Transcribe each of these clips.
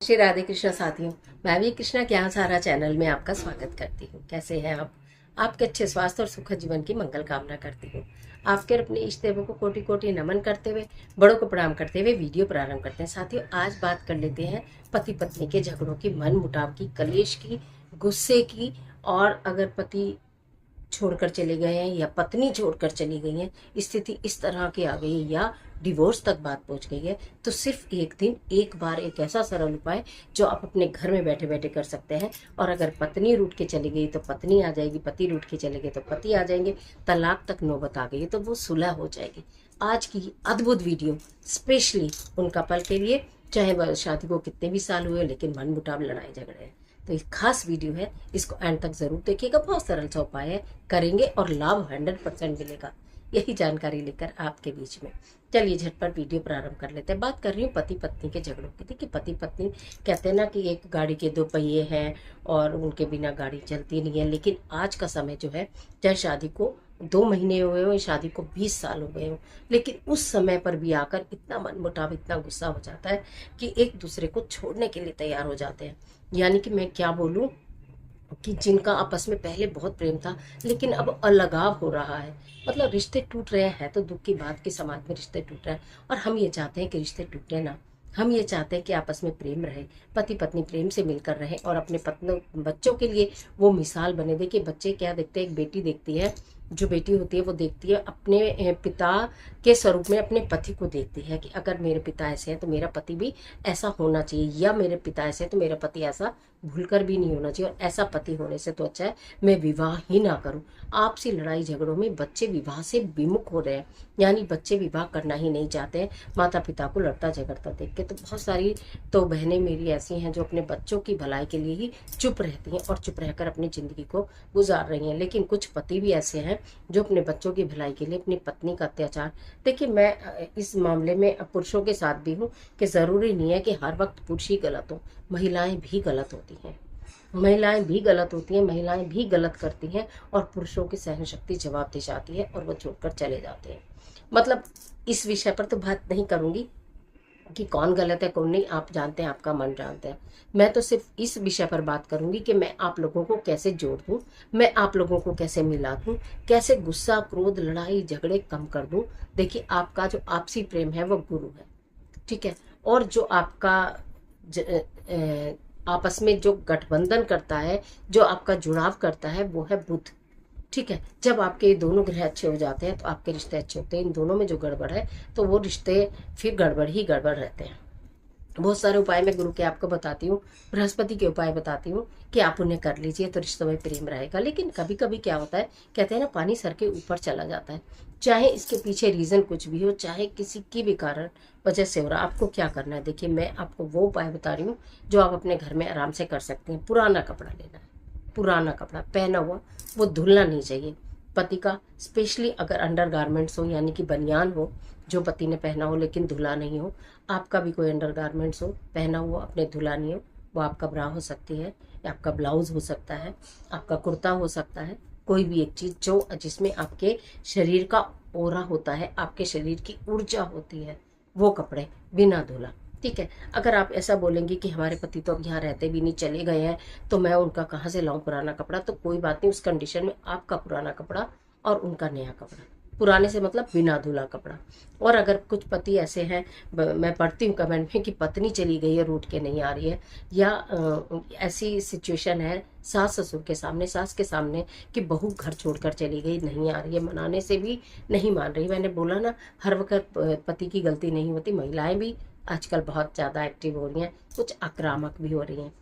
श्री राधे कृष्णा साथियों, मैं भी कृष्णा ज्ञान सारा चैनल में आपका स्वागत करती हूँ। कैसे हैं आप? आपके अच्छे स्वास्थ्य और सुखद जीवन की मंगल कामना करती हूँ। आपके और अपने इष्ट देवों को कोटि कोटि नमन करते हुए, बड़ों को प्रणाम करते हुए वीडियो प्रारंभ करते हैं। साथियों, आज बात कर लेते हैं पति पत्नी के झगड़ों की, मन मुटाव की, कलेश की, गुस्से की। और अगर पति छोड़कर चले गए हैं या पत्नी छोड़कर चली गई है, स्थिति इस तरह की आ गई है या डिवोर्स तक बात पहुंच गई है, तो सिर्फ एक दिन एक बार एक ऐसा सरल उपाय जो आप अपने घर में बैठे बैठे कर सकते हैं। और अगर पत्नी रूठ के चली गई तो पत्नी आ जाएगी, पति रूठ के चले गए तो पति आ जाएंगे, तलाक तक नौबत आ गई तो वो सुलह हो जाएगी। आज की अद्भुत वीडियो स्पेशली उन कपल के लिए, चाहे वह शादी को कितने भी साल हुए लेकिन मन मुटाव लड़ाई झगड़े हैं। तो एक खास वीडियो है, इसको एंड तक जरूर देखिएगा। बहुत सरल सा उपाय है, करेंगे और लाभ 100% मिलेगा। यही जानकारी लेकर आपके बीच में चलिए झटपट वीडियो प्रारंभ कर लेते हैं। बात कर रही हूँ पति पत्नी के झगड़ों की। देखिए, पति पत्नी कहते हैं ना कि एक गाड़ी के दो पहिए हैं और उनके बिना गाड़ी चलती नहीं है। लेकिन आज का समय जो है, चाहे शादी को 2 महीने हुए हो, शादी को 20 साल हो गए हो, लेकिन उस समय पर भी आकर इतना मनमुटाव, इतना गुस्सा हो जाता है कि एक दूसरे को छोड़ने के लिए तैयार हो जाते हैं। यानी कि मैं क्या बोलूं कि जिनका आपस में पहले बहुत प्रेम था लेकिन अब अलगाव हो रहा है, मतलब रिश्ते टूट रहे हैं। तो दुख की बात कि समाज में रिश्ते टूट रहे हैं और हम ये चाहते हैं कि रिश्ते टूटे ना। हम ये चाहते हैं कि आपस में प्रेम रहे, पति पत्नी प्रेम से मिलकर रहे और अपने पत्नी बच्चों के लिए वो मिसाल बने। देखिए, बच्चे क्या देखते हैं, एक बेटी देखती है, जो बेटी होती है वो देखती है अपने पिता के स्वरूप में अपने पति को देखती है कि अगर मेरे पिता ऐसे हैं तो मेरा पति भी ऐसा होना चाहिए, या मेरे पिता ऐसे हैं तो मेरा पति ऐसा भूलकर भी नहीं होना चाहिए। और ऐसा पति होने से तो अच्छा है मैं विवाह ही ना करूं। आपसी लड़ाई झगड़ों में बच्चे विवाह से विमुख हो रहे हैं, यानी बच्चे विवाह करना ही नहीं चाहते हैं माता पिता को लड़ता झगड़ता देख के। तो बहुत सारी तो बहनें मेरी ऐसी हैं जो अपने बच्चों की भलाई के लिए ही चुप रहती हैं और चुप रहकर अपनी जिंदगी को गुजार रही हैं। लेकिन कुछ पति भी ऐसे हैं जो अपने बच्चों की भलाई के लिए अपनी पत्नी का अत्याचार। देखिए, मैं इस मामले में पुरुषों के साथ भी हूँ कि जरूरी नहीं है कि हर वक्त पुरुष ही गलत हो, महिलाएं भी गलत होती हैं। महिलाएं भी गलत होती हैं, महिलाएं भी गलत करती हैं और पुरुषों की सहन शक्ति जवाब दे जाती है और वो छोड़कर चले जाते हैं। मतलब इस विषय पर तो बात नहीं करूंगी कि कौन गलत है कौन नहीं, आप जानते हैं, आपका मन जानते हैं। मैं तो सिर्फ इस विषय पर बात करूंगी कि मैं आप लोगों को कैसे जोड़ दूं, मैं आप लोगों को कैसे मिला दूं, कैसे गुस्सा क्रोध लड़ाई झगड़े कम कर दूं। देखिए, आपका जो आपसी प्रेम है वो गुरु है, ठीक है। और जो आपका आपस में जो गठबंधन करता है, जो आपका जुड़ाव करता है, वो है बुध, ठीक है। जब आपके दोनों ग्रह अच्छे हो जाते हैं तो आपके रिश्ते अच्छे होते हैं। इन दोनों में जो गड़बड़ है तो वो रिश्ते फिर गड़बड़ ही गड़बड़ रहते हैं। बहुत सारे उपाय मैं गुरु के आपको बताती हूँ, बृहस्पति के उपाय बताती हूँ कि आप उन्हें कर लीजिए तो रिश्तों में प्रेम रहेगा। लेकिन कभी कभी क्या होता है, कहते हैं ना पानी सर के ऊपर चला जाता है। चाहे इसके पीछे रीजन कुछ भी हो, चाहे किसी की भी कारण वजह से हो रहा, आपको क्या करना है? देखिए, मैं आपको वो उपाय बता रही हूँ जो आप अपने घर में आराम से कर सकते हैं। पुराना कपड़ा लेना है, पुराना कपड़ा पहना हुआ, वो धुलना नहीं चाहिए। पति का स्पेशली अगर अंडर गारमेंट्स हो, यानी कि बनियान हो जो पति ने पहना हो लेकिन धुला नहीं हो, आपका भी कोई अंडर गारमेंट्स हो पहना हुआ अपने धुला नहीं हो, वो आपका ब्रा हो सकती है, या आपका ब्लाउज हो सकता है, आपका कुर्ता हो सकता है, कोई भी एक चीज जो जिसमें आपके शरीर का ओरा होता है, आपके शरीर की ऊर्जा होती है, वो कपड़े बिना धुला, ठीक है। अगर आप ऐसा बोलेंगे कि हमारे पति तो अब यहाँ रहते भी नहीं, चले गए हैं, तो मैं उनका कहाँ से लाऊं पुराना कपड़ा, तो कोई बात नहीं। उस कंडीशन में आपका पुराना कपड़ा और उनका नया कपड़ा, पुराने से मतलब बिना धुला कपड़ा। और अगर कुछ पति ऐसे हैं, मैं पढ़ती हूँ कमेंट में कि पत्नी चली गई है रूठ के नहीं आ रही है, या ऐसी सिचुएशन है सास ससुर के सामने, सास के सामने कि बहू घर छोड़कर चली गई, नहीं आ रही है, मनाने से भी नहीं मान रही। मैंने बोला ना, हर वक्त पति की गलती नहीं होती, महिलाएं भी आजकल बहुत ज़्यादा एक्टिव हो रही हैं, कुछ आक्रामक भी हो रही हैं।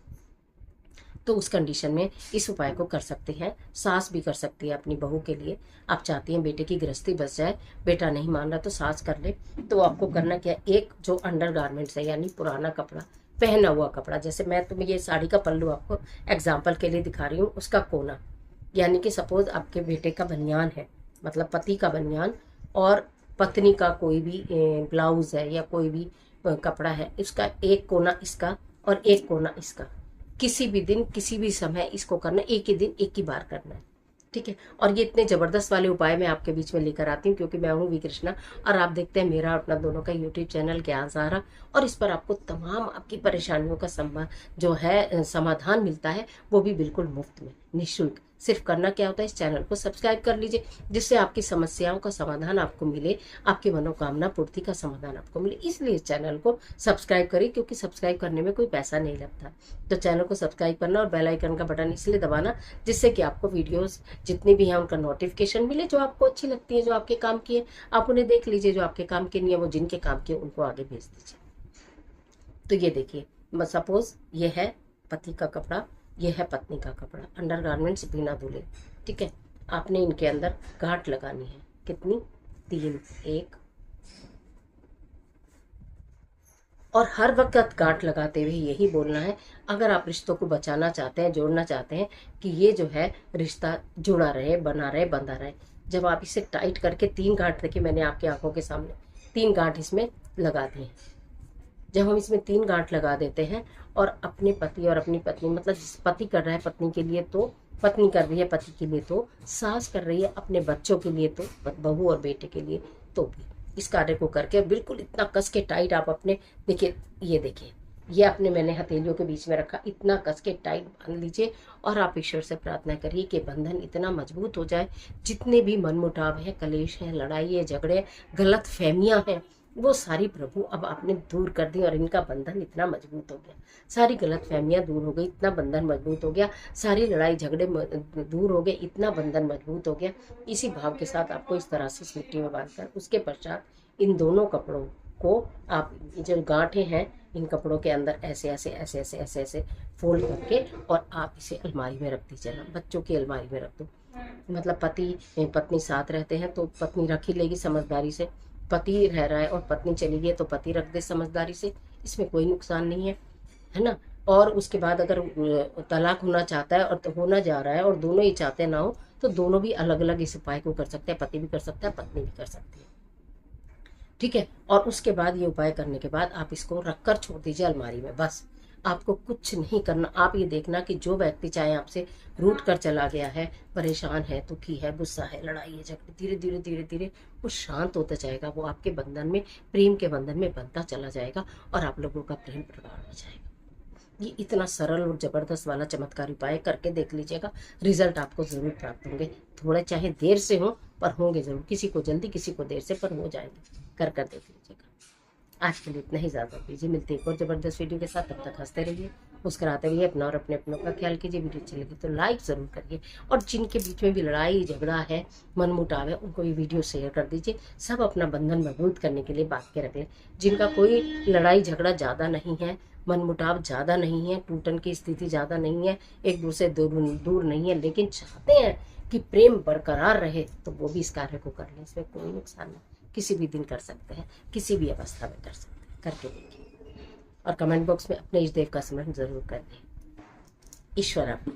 तो उस कंडीशन में इस उपाय को कर सकते हैं, सास भी कर सकती है अपनी बहू के लिए। आप चाहती हैं बेटे की गृहस्थी बच जाए, बेटा नहीं मान रहा तो सास कर ले, तो आपको करना क्या, एक जो अंडर गारमेंट्स है यानी पुराना कपड़ा, पहना हुआ कपड़ा, जैसे मैं तुम्हें ये साड़ी का पल्लू आपको एग्जाम्पल के लिए दिखा रही हूँ, उसका कोना, यानी कि सपोज आपके बेटे का बनियान है, मतलब पति का बनियान, और पत्नी का कोई भी ब्लाउज है या कोई भी कपड़ा है, इसका एक कोना इसका और एक कोना इसका। किसी भी दिन किसी भी समय इसको करना, एक ही दिन एक ही बार करना है, ठीक है। और ये इतने जबरदस्त वाले उपाय मैं आपके बीच में लेकर आती हूँ, क्योंकि मैं हूँ वी कृष्णा और आप देखते हैं मेरा अपना दोनों का यूट्यूब चैनल ज्ञान सहारा, और इस पर आपको तमाम आपकी परेशानियों का जो है समाधान मिलता है, वो भी बिल्कुल मुफ्त में, निःशुल्क। सिर्फ करना क्या होता है, इस चैनल को सब्सक्राइब कर लीजिए, जिससे आपकी समस्याओं का समाधान आपको मिले, आपकी मनोकामना पूर्ति का समाधान आपको मिले। इसलिए इस चैनल को सब्सक्राइब करिए, क्योंकि सब्सक्राइब करने में कोई पैसा नहीं लगता। तो चैनल को सब्सक्राइब करना और बेल आइकन का बटन इसलिए दबाना, जिससे कि आपको वीडियोस जितनी भी हैं उनका नोटिफिकेशन मिले, जो आपको अच्छी लगती है, जो आपके काम की है, आप उन्हें देख लीजिए। जो आपके काम की नहीं है, वो जिनके काम की है उनको आगे भेज दीजिए। तो ये देखिए, सपोज ये है पति का कपड़ा, ये है पत्नी का कपड़ा, अंडरगारमेंट्स बिना धुले। ठीक है, आपने इनके अंदर गांठ लगानी है। कितनी? 3। 1। और हर वक्त गांठ लगाते हुए यही बोलना है, अगर आप रिश्तों को बचाना चाहते हैं, जोड़ना चाहते हैं कि ये जो है रिश्ता जुड़ा रहे, बना रहे, बंधा रहे, जब आप इसे टाइट करके 3 गांठ, देखिए मैंने आपकी आंखों के सामने 3 गांठ इसमें लगा दिए। जब हम इसमें 3 गांठ लगा देते हैं और अपने पति और अपनी पत्नी, मतलब पति कर रहा है पत्नी के लिए तो, पत्नी कर रही है पति के लिए तो, सास कर रही है अपने बच्चों के लिए तो, बहू और बेटे के लिए तो भी, इस कार्य को करके बिल्कुल इतना कस के टाइट आप अपने, देखिए ये देखिए, ये अपने मैंने हथेलियों के बीच में रखा, इतना कस के टाइट बांध लीजिए और आप ईश्वर से प्रार्थना करिए कि बंधन इतना मजबूत हो जाए, जितने भी मनमुटाव है, कलेश है, लड़ाई है, झगड़े, गलत फहमियां हैं, वो सारी प्रभु अब आपने दूर कर दी और इनका बंधन इतना मजबूत हो गया, सारी गलत फहमियां दूर हो गई, इतना बंधन मजबूत हो गया, सारी लड़ाई झगड़े दूर हो गए, इतना बंधन मजबूत हो गया। इसी भाव के साथ आपको इस तरह से इस मिट्टी में बांधकर, उसके पश्चात इन दोनों कपड़ों को आप, जो गांठें हैं इन कपड़ों के अंदर ऐसे ऐसे ऐसे ऐसे ऐसे ऐसे फोल्ड करके, और आप इसे अलमारी में रख दीजिए ना, बच्चों की अलमारी में रख दो। मतलब पति पत्नी साथ रहते हैं तो पत्नी रख ही लेगी समझदारी से, पति रह रहा है और पत्नी चली गई तो पति रख दे समझदारी से, इसमें कोई नुकसान नहीं है ना। और उसके बाद अगर तलाक होना चाहता है और तो होना जा रहा है और दोनों ही चाहते ना हो, तो दोनों भी अलग अलग इस उपाय को कर सकते हैं, पति भी कर सकता है, पत्नी भी कर सकती है। ठीक है, और उसके बाद ये उपाय करने के बाद आप इसको रखकर छोड़ दीजिए अलमारी में, बस आपको कुछ नहीं करना। आप ये देखना कि जो व्यक्ति चाहे आपसे रूठ कर चला गया है, परेशान है, दुखी है, गुस्सा है, लड़ाई है, झगड़े, धीरे धीरे धीरे धीरे वो शांत होता जाएगा, वो आपके बंधन में, प्रेम के बंधन में बनता चला जाएगा और आप लोगों का प्रेम प्रगाढ़ हो जाएगा। ये इतना सरल और जबरदस्त वाला चमत्कारी उपाय करके देख लीजिएगा, रिजल्ट आपको जरूर प्राप्त होंगे। थोड़े चाहे देर से हो, पर होंगे जरूर, किसी को जल्दी, किसी को देर से, पर हो जाएंगे। कर देख लीजिएगा। आज के लिए इतना ही, ज़्यादा कीजिए। मिलते हैं एक और जबरदस्त वीडियो के साथ, तब तक हंसते रहिए, मुस्कुराते रहिए, अपना और अपने अपनों का ख्याल कीजिए। वीडियो अच्छी लगी तो लाइक ज़रूर करिए, और जिनके बीच में भी लड़ाई झगड़ा है, मनमुटाव है, उनको ये वीडियो शेयर कर दीजिए। सब अपना बंधन मजबूत करने के लिए बात के रख लें। जिनका कोई लड़ाई झगड़ा ज़्यादा नहीं है, मनमुटाव ज़्यादा नहीं है, टूटन की स्थिति ज़्यादा नहीं है, एक दूसरे दूर नहीं है, लेकिन चाहते हैं कि प्रेम बरकरार रहे, तो वो भी इस कार्य को कर लें, इसमें कोई नुकसान नहीं। किसी भी दिन कर सकते हैं, किसी भी अवस्था में कर सकते हैं, करके देखिए। और कमेंट बॉक्स में अपने इष्ट देव का स्मरण जरूर कर दें। ईश्वर आपको